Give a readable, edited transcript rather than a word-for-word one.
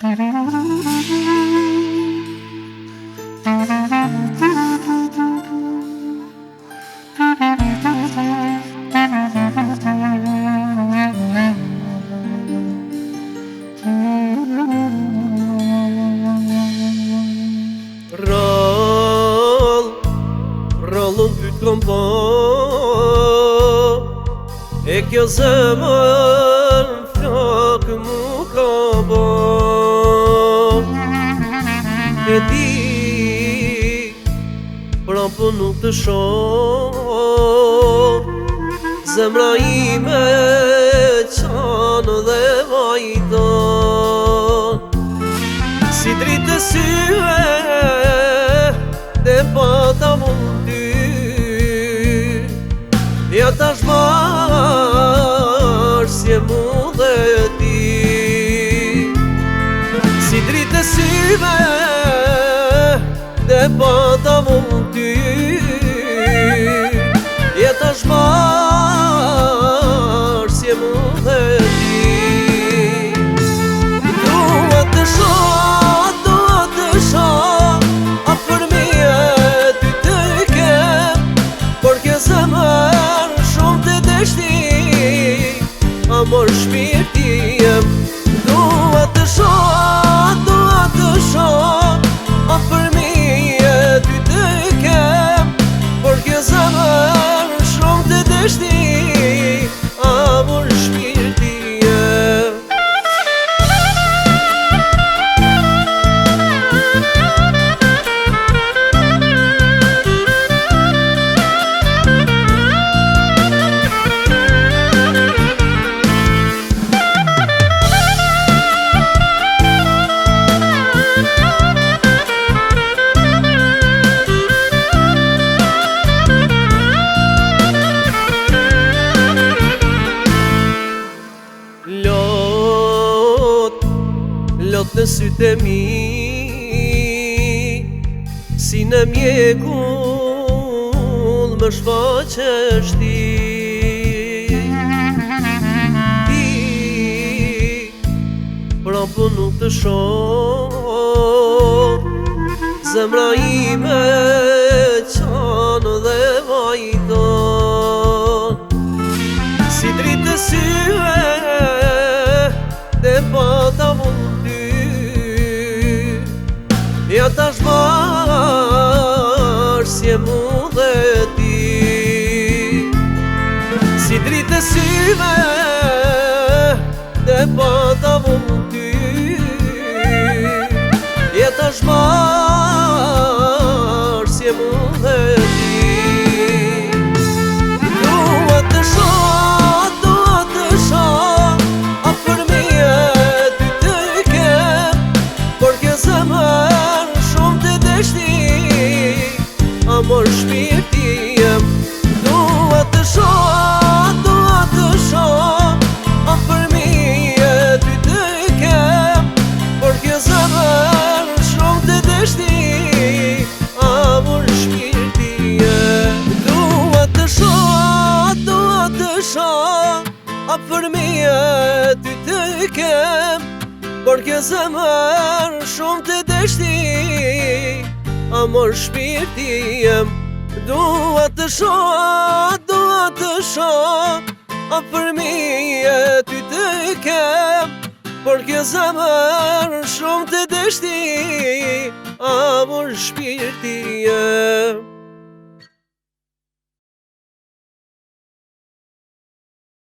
Rallën ty t'kom pa E kjo zemër flakë mu ka ba E di pra po nuk të shoh Zemra ime qanë dhe vajton Si dritë e syve dhe pata mund ty Ja tash marrë si e mu dhe ti Si dritë e syve dhe pata mund ty Ja tash marrë si e mu dhe ti Dua të shoh, dua të shoh A për mije ty të kem Por kjo zemër shumë të deshti Amor shpirti jem Dua të shoh, dua të shoh A për mije ty të kem Por kjo zemër shumë të deshti Amor shpirti jem Lot në sytë e mi Si në mjekull më shfaqesh ti Ti pra po nuk të shoh Zemra ime qanë dhe vajton Si dritë e syve dhe pata mund Ja tash marrë si e mu dhe ti Si dritë e syve dhe pata mund ty Ja tash marrë si e mu dhe ti Dua të shoh, dua të shoh A për mije ty të kem Por kjo zemër Amor shpirti jem Dua të shoh, dua të shoh A për mije ty të kem Por kjo zemër shumë të deshti Amor shpirti jem Dua të shoh, dua të shoh A për mije ty të kem Por kjo zemër shumë të deshti Amor shpirti jem Dua të shoh, dua të shoh A për mije ty të kem Por kjo zemër shumë të deshti Amor shpirti jem